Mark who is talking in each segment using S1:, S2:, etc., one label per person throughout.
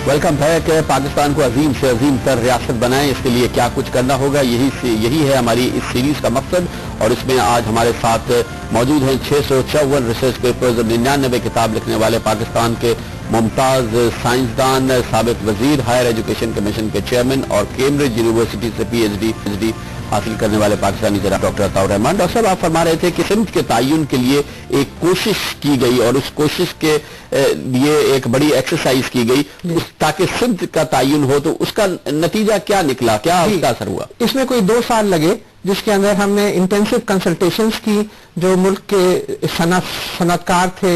S1: Welcome है कि पाकिस्तान को अजीम से अजीम तर रियासत बनाएं, इसके लिए क्या कुछ करना होगा, यही है हमारी इस सीरीज का मकसद। और इसमें आज हमारे साथ मौजूद हैं 654 रिसर्च पेपर्स और 99 किताब लिखने वाले पाकिस्तान के मुमताज साइंसदान, साबिक वजीर, हायर एजुकेशन कमीशन के चेयरमैन और कैम्ब्रिज यूनिवर्सिटी से पीएचडी हासिल करने वाले पाकिस्तानी जनाब डॉक्टर अताउर रहमान। डॉक्टर साहब, आप फरमा रहे थे कि सिंध के तयन के लिए एक कोशिश की गई और उस कोशिश के लिए एक बड़ी एक्सरसाइज की गई ताकि सिंध का तयन हो, तो उसका नतीजा क्या निकला, क्या उसका असर हुआ?
S2: इसमें कोई 2 साल लगे, जिसके अंदर हमने इंटेंसिव कंसल्टेशंस की। जो मुल्क के सनतकार थे,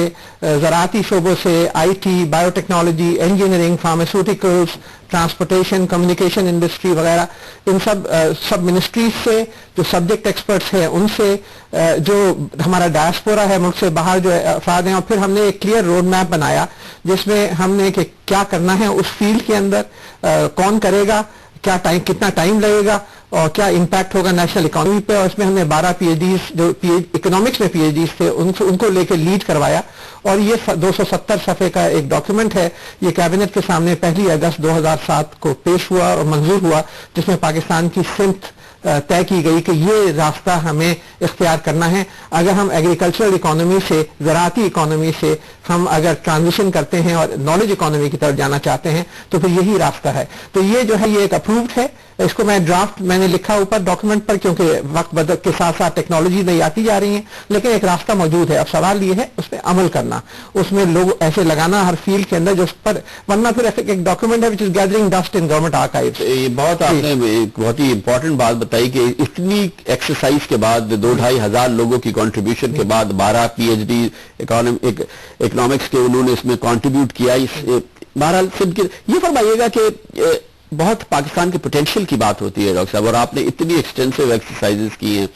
S2: ज़राअती शोबों से, IT, biotechnology, engineering, pharmaceuticals, transportation, communication industry वगैरह, इन सब मिनिस्ट्रीज से, जो सब्जेक्ट एक्सपर्ट्स हैं उनसे, जो हमारा डायस्पोरा है मुल्क से बाहर जो अफराद हैं, और फिर हमने एक क्लियर रोड मैप बनाया जिसमें हमने कि क्या करना है उस फील्ड के अंदर, कौन करेगा, कितना टाइम लगेगा और क्या इम्पैक्ट होगा नेशनल इकोनॉमी पे। और इसमें हमने 12 पीएचडीज जो इकोनॉमिक्स में पीएचडीज थे उनको लेकर लीड करवाया। और ये 270 सफ़े का एक डॉक्यूमेंट है, ये कैबिनेट के सामने 1 अगस्त 2007 को पेश हुआ और मंजूर हुआ, जिसमें पाकिस्तान की सिमत तय की गई कि ये रास्ता हमें इख्तियार करना है। अगर हम एग्रीकल्चरल इकोनॉमी से, ज़राअती इकोनॉमी से हम अगर ट्रांजिशन करते हैं और नॉलेज इकोनॉमी की तरफ जाना चाहते हैं तो फिर यही रास्ता है। तो ये जो है ये एक अप्रूव्ड है। इसको मैं ड्राफ्ट मैंने लिखा ऊपर डॉक्यूमेंट पर, क्योंकि वक्त बदल के साथ साथ टेक्नोलॉजी नई आती जा रही है, लेकिन एक रास्ता मौजूद है। अब सवाल ये है उस पर अमल करना, उसमें लोग ऐसे लगाना हर फील्ड के अंदर जो उस पर, वरना फिर एक डॉक्यूमेंट है which is gathering dust in government archives.
S1: ये बहुत आपने बहुत ही इंपॉर्टेंट बात बताई कि इतनी एक्सरसाइज के बाद 2-2.5 हजार लोगों की कंट्रीब्यूशन के बाद 12 पीएचडी इकोनॉमिक्स के उन्होंने इसमें कंट्रीब्यूट किया। बहरहाल ये फरमाइएगा कि बहुत पाकिस्तान के पोटेंशियल की बात होती है डॉक्टर साहब, और आपने इतनी एक्सटेंसिव एक्सरसाइजेस की हैं।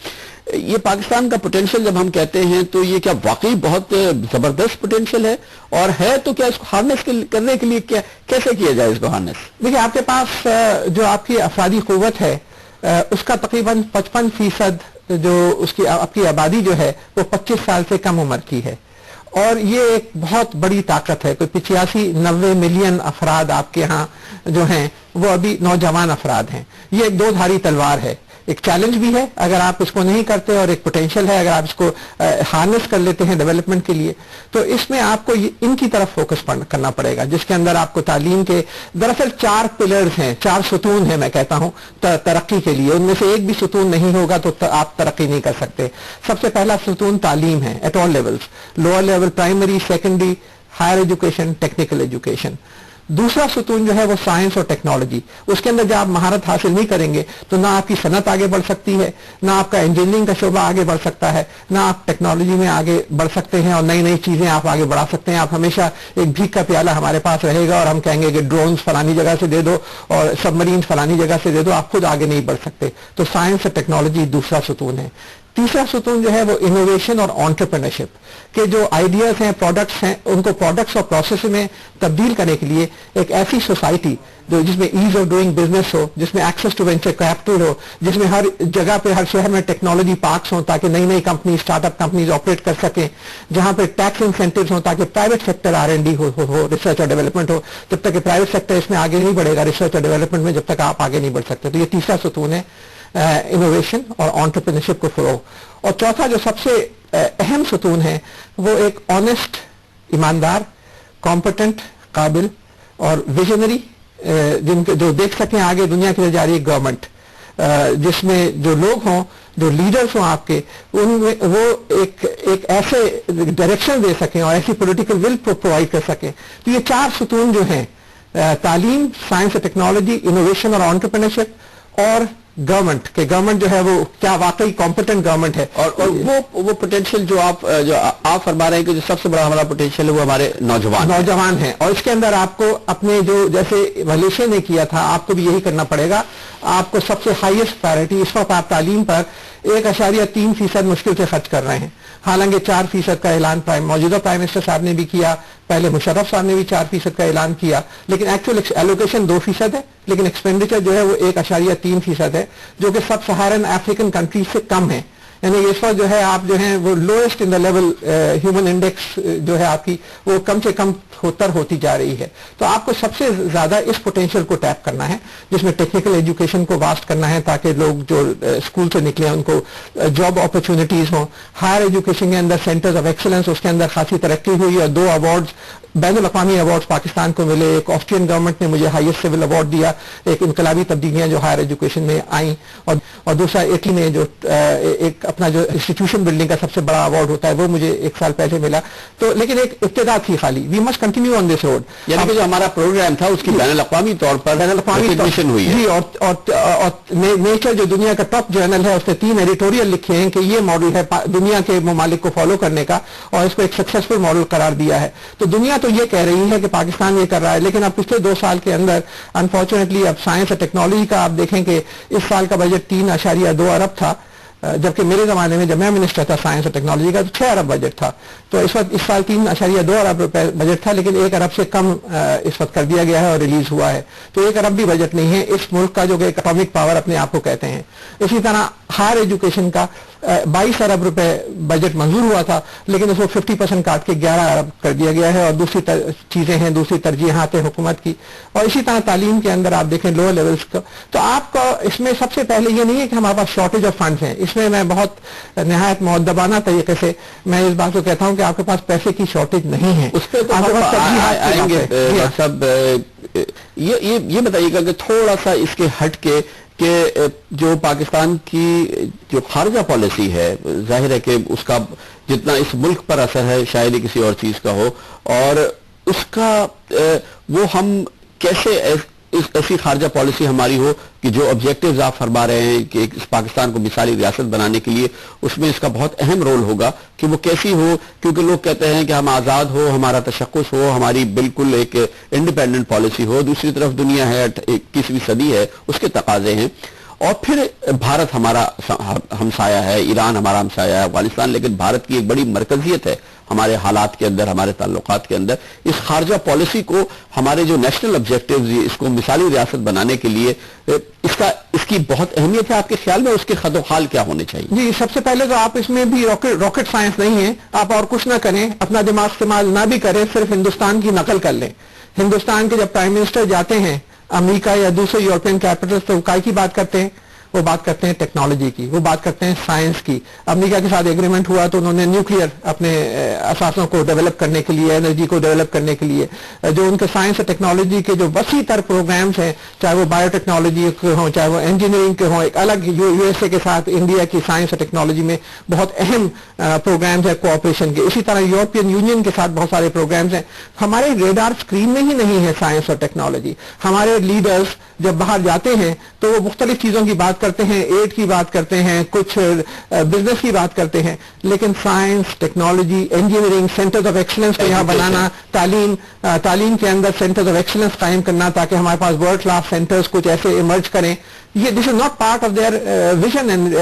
S1: ये पाकिस्तान का पोटेंशियल जब हम कहते हैं तो ये क्या वाकई बहुत जबरदस्त पोटेंशियल है, और है तो क्या इसको हार्नेस करने के लिए कैसे किया जाए इसको हार्नेस?
S2: देखिए, आपके पास जो आपकी अफरादी कुव्वत है उसका तकरीबन 55% जो उसकी आपकी आबादी जो है वो 25 साल से कम उम्र की है, और ये एक बहुत बड़ी ताकत है। कोई 85-90 मिलियन अफराद आपके यहाँ जो हैं वो अभी नौजवान अफराद हैं। ये एक 2 धारी तलवार है, एक चैलेंज भी है अगर आप इसको नहीं करते, और एक पोटेंशियल है अगर आप इसको हार्नेस कर लेते हैं डेवलपमेंट के लिए। तो इसमें आपको इनकी तरफ फोकस करना पड़ेगा, जिसके अंदर आपको तालीम के दरअसल 4 पिलर्स हैं, 4 सुतून हैं मैं कहता हूं तरक्की के लिए। उनमें से एक भी सुतून नहीं होगा तो आप तरक्की नहीं कर सकते। सबसे पहला सुतून तालीम है at all levels, lower level, primary, secondary, higher education, technical education. दूसरा सुतून जो है वो साइंस और टेक्नोलॉजी। उसके अंदर जब आप महारत हासिल नहीं करेंगे तो ना आपकी सनत आगे बढ़ सकती है, ना आपका इंजीनियरिंग का शोबा आगे बढ़ सकता है, ना आप टेक्नोलॉजी में आगे बढ़ सकते हैं और नई नई चीजें आप आगे बढ़ा सकते हैं। आप हमेशा एक भीख का प्याला हमारे पास रहेगा और हम कहेंगे कि ड्रोन्स फलानी जगह से दे दो और सबमरीन फलानी जगह से दे दो, आप खुद आगे नहीं बढ़ सकते। तो साइंस और टेक्नोलॉजी दूसरा सुतून है। तीसरा सुतून जो है वो इनोवेशन और एंटरप्रेन्योरशिप के जो आइडियाज हैं, प्रोडक्ट्स हैं, उनको प्रोडक्ट्स और प्रोसेस में तब्दील करने के लिए एक ऐसी सोसाइटी जो जिसमें ईज ऑफ डूइंग बिजनेस हो, जिसमें एक्सेस टू वेंचर कैपिटल हो, जिसमें हर जगह पे, हर शहर में टेक्नोलॉजी पार्क्स हों ताकि नई नई कंपनी, स्टार्टअप कंपनीज ऑपरेट कर सकें, जहां पे टैक्स इंसेंटिव्स हों ताकि प्राइवेट सेक्टर R&D हो, रिसर्च और डेवलपमेंट हो। जब तक प्राइवेट सेक्टर इसमें आगे नहीं बढ़ेगा रिसर्च और डेवलपमेंट में, जब तक आप आगे नहीं बढ़ सकते। तो ये तीसरा सुतून है, इनोवेशन और एंटरप्रेन्योरशिप को फरोग। और चौथा जो सबसे अहम सुतून है वो एक ऑनेस्ट, ईमानदार, कॉम्पिटेंट, काबिल और विजनरी, जिनके जो देख सकें आगे दुनिया के लिए जा रही गवर्नमेंट, जिसमें जो लोग हों, जो लीडर्स हों आपके, उनमें वो एक ऐसे डायरेक्शन दे सकें और ऐसी पॉलिटिकल विल प्रोवाइड कर सकें। तो ये 4 सुतून जो हैं, तालीम, साइंस और टेक्नोलॉजी, इनोवेशन और एंटरप्रेन्योरशिप, और गवर्नमेंट जो है वो क्या वाकई कॉम्पिटेंट गवर्नमेंट है।
S1: और वो पोटेंशियल जो आप फरमा रहे हैं कि जो सबसे बड़ा हमारा पोटेंशियल है वो हमारे नौजवान
S2: हैं। और इसके अंदर आपको अपने जो, जैसे मलेशिया ने किया था, आपको भी यही करना पड़ेगा। आपको सबसे हाईएस्ट प्रायोरिटी, इस वक्त आप तालीम पर 1.3% मुश्किल से खर्च कर रहे हैं। हालांकि 4% का ऐलान मौजूदा प्राइम मिनिस्टर साहब ने भी किया, पहले मुशर्रफ साहब ने भी 4% का ऐलान किया, लेकिन एक्चुअल एलोकेशन 2% है, लेकिन एक्सपेंडिचर जो है वो 1.3% है, जो कि सब सहारन अफ्रीकन कंट्रीज से कम है। यानी इस वक्त जो है आप जो है वो lowest in the level human index जो है आपकी वो कम से कम होतर होती जा रही है। तो आपको सबसे ज्यादा इस पोटेंशियल को टैप करना है, जिसमें टेक्निकल एजुकेशन को वास्ट करना है ताकि लोग जो स्कूल से निकले उनको जॉब अपॉर्चुनिटीज हों। हायर एजुकेशन के अंदर सेंटर्स ऑफ एक्सीलेंस, उसके अंदर खासी तरक्की हुई और 2 अवार्ड्स बैनुल अक़वामी अवार्ड्स पाकिस्तान को मिले। एक ऑस्ट्रियन गवर्नमेंट ने मुझे हाईएस्ट सिविल अवार्ड दिया, एक इनकलाबी तब्दीलियां जो हायर एजुकेशन में आई, और दूसरा इटली ने जो एक अपना जो इंस्टीट्यूशन बिल्डिंग का सबसे बड़ा अवार्ड होता है वो मुझे 1 साल पहले मिला। तो लेकिन एक इब्तिदा थी खाली, we must continue on this road.
S1: यानी कि जो हमारा प्रोग्राम था उसकी बैनुल अक़वामी तौर पर रिकॉग्निशन हुई है।
S2: जी, और नेचर जो दुनिया का टॉप जर्नल है उसने 3 एडिटोरियल लिखे हैं कि ये मॉडल है दुनिया के ममालिक को फॉलो करने का, और इसको एक सक्सेसफुल मॉडल करार दिया है। तो दुनिया तो ये कह रही है कि पाकिस्तान ये कर रहा है, लेकिन अब पिछले 2 साल के अंदर अनफॉर्चुनेटली अब साइंस और टेक्नोलॉजी का आप देखें कि इस साल का बजट 3.2 अरब था, जबकि मेरे जमाने में जब मैं मिनिस्टर था साइंस और टेक्नोलॉजी का तो 6 अरब बजट था। तो इस वक्त इस साल 3.2 अरब रुपए बजट था, लेकिन 1 अरब से कम इस वक्त कर दिया गया है और रिलीज हुआ है। तो 1 अरब भी बजट नहीं है इस मुल्क का जो कि इकोनॉमिक पावर अपने आप को कहते हैं। इसी तरह हायर एजुकेशन का 22 अरब रुपए बजट मंजूर हुआ था, लेकिन उसको 50% काट के 11 अरब कर दिया गया है, और दूसरी चीजें हैं, दूसरी तरजीहात है हुकूमत की। और इसी तरह तालीम के अंदर आप देखें लोअर लेवल्स का, तो आपका इसमें सबसे पहले ये नहीं है कि हमारे पास शॉर्टेज ऑफ फंड्स हैं। इसमें मैं बहुत निहायत मुअद्दबाना तरीके से मैं इस बात को कहता हूं कि आपके पास पैसे की शॉर्टेज नहीं है।
S1: उस पर तो आएंगे सब। ये बताइएगा कि थोड़ा सा इसके हट के कि जो पाकिस्तान की जो खारजा पॉलिसी है, जाहिर है कि उसका जितना इस मुल्क पर असर है शायद ही किसी और चीज का हो, और उसका वो हम कैसे ऐसी खारजा पॉलिसी हमारी हो कि जो ऑब्जेक्टिव्स आप फरमा रहे हैं कि इस पाकिस्तान को मिसाली रियासत बनाने के लिए, उसमें इसका बहुत अहम रोल होगा कि वो कैसी हो। क्योंकि लोग कहते हैं कि हम आज़ाद हो, हमारा तशक्कुस हो, हमारी बिल्कुल एक इंडिपेंडेंट पॉलिसी हो। दूसरी तरफ दुनिया है, 21वीं सदी है, उसके तकाजे हैं। और फिर भारत हमारा हमसाया है, ईरान हमारा हमसाया है, अफगानिस्तान, लेकिन भारत की एक बड़ी मरकजियत है हमारे हालात के अंदर, हमारे ताल्लुकात के अंदर। इस खारजा पॉलिसी को हमारे जो नेशनल ऑब्जेक्टिव्स, इसको मिसाली रियासत बनाने के लिए इसकी बहुत अहमियत है आपके ख्याल में, उसके खदोखाल क्या होने चाहिए?
S2: जी, सबसे पहले तो आप इसमें भी रॉकेट साइंस नहीं है, आप और कुछ ना करें, अपना दिमाग इस्तेमाल ना भी करें, सिर्फ हिंदुस्तान की नकल कर लें। हिंदुस्तान के जब प्राइम मिनिस्टर जाते हैं अमेरिका या दूसरे यूरोपियन कैपिटल्स, तो काय की बात करते हैं? वो बात करते हैं टेक्नोलॉजी की, वो बात करते हैं साइंस की। अमेरिका के साथ एग्रीमेंट हुआ तो उन्होंने न्यूक्लियर अपने असासों को डेवलप करने के लिए, एनर्जी को डेवलप करने के लिए जो उनके साइंस और टेक्नोलॉजी के जो वसी तर प्रोग्राम्स हैं, चाहे वो बायोटेक्नोलॉजी के हों, चाहे वो इंजीनियरिंग के हों, एक अलग यूएसए के साथ इंडिया की साइंस और टेक्नोलॉजी में बहुत अहम प्रोग्राम्स हैं कोऑपरेशन के। इसी तरह यूरोपियन यूनियन के साथ बहुत सारे प्रोग्राम्स हैं। हमारे रेडार स्क्रीन में ही नहीं है साइंस और टेक्नोलॉजी। हमारे लीडर्स जब बाहर जाते हैं तो वो मुख्तलिफ चीजों की बात करते हैं, एड की बात करते हैं, कुछ बिजनेस की बात करते हैं, लेकिन science, technology, engineering, centres of excellence को यहाँ बनाना, तालीम के अंदर सेंटर्स ऑफ एक्सीलेंस कायम करना ताकि हमारे पास वर्ल्ड क्लास सेंटर्स कुछ ऐसे इमर्ज करें, ये this is not part of their vision and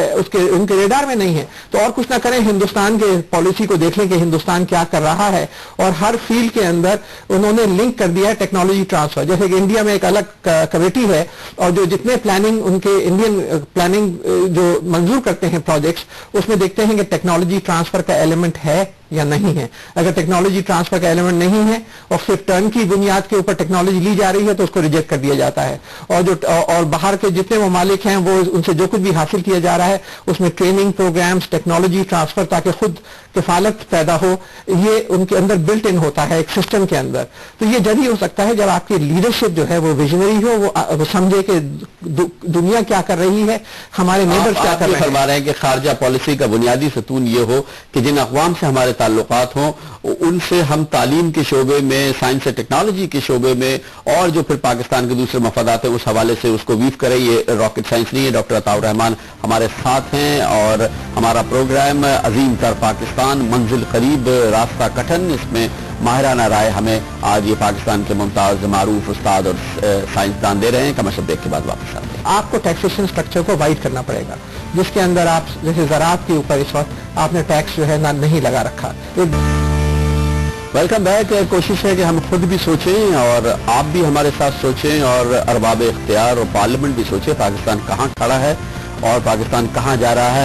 S2: उनके रेडार में नहीं है। तो और कुछ ना करें, हिंदुस्तान के पॉलिसी को देख लें कि हिंदुस्तान क्या कर रहा है, और हर फील्ड के अंदर उन्होंने लिंक कर दिया है टेक्नोलॉजी ट्रांसफर। जैसे कि इंडिया में एक अलग कमेटी है, और जो जितने प्लानिंग उनके इंडियन प्लानिंग जो मंजूर करते हैं प्रोजेक्ट्स, उसमें देखते हैं कि टेक्नोलॉजी ट्रांसफर का एलिमेंट है या नहीं है। अगर टेक्नोलॉजी ट्रांसफर का एलिमेंट नहीं है और सिर्फ टर्न की बुनियाद के ऊपर टेक्नोलॉजी ली जा रही है तो उसको रिजेक्ट कर दिया जाता है। और बाहर के जितने ममालिक हैं वो उनसे जो कुछ भी हासिल किया जा रहा है उसमें ट्रेनिंग प्रोग्राम्स, टेक्नोलॉजी ट्रांसफर ताकि खुद किफालत पैदा हो, ये उनके अंदर बिल्ट इन होता है एक सिस्टम के अंदर। तो ये जब ही हो सकता है जब आपकी लीडरशिप जो है वो विजनरी हो, वो समझे कि दुनिया क्या कर रही है, हमारे नेबर्स क्या कर रहे हैं।
S1: फरमा रहे हैं कि खारजा पॉलिसी का बुनियादी सतून ये हो कि जिन अक़वाम से हमारे ताल्लुकात हों उनसे हम तालीम के शोबे में, साइंस और टेक्नोलॉजी के शोबे में, और जो फिर पाकिस्तान के दूसरे मफादात हैं उस हवाले से उसको वीव करें। ये रॉकेट साइंस नहीं है। डॉक्टर अताउर रहमान हमारे साथ हैं और हमारा प्रोग्राम अजीम तर पाकिस्तान मंजिल करीब रास्ता कठन, इसमें माहिराना राय हमें आज ये पाकिस्तान के मुमताज मारूफ उस्ताद और साइंसदान दे रहे हैं। कमर्शियल ब्रेक के बाद वापस आते हैं।
S2: आपको टैक्सेशन स्ट्रक्चर को वाइड करना पड़ेगा, जिसके अंदर आप जैसे ज़राअत के ऊपर इस वक्त आपने टैक्स जो है ना नहीं लगा रखा।
S1: Welcome back. कोशिश है कि हम खुद भी सोचें और आप भी हमारे साथ सोचें और अरबाब इख्तियार और पार्लियामेंट भी सोचें पाकिस्तान कहाँ खड़ा है और पाकिस्तान कहाँ जा रहा है।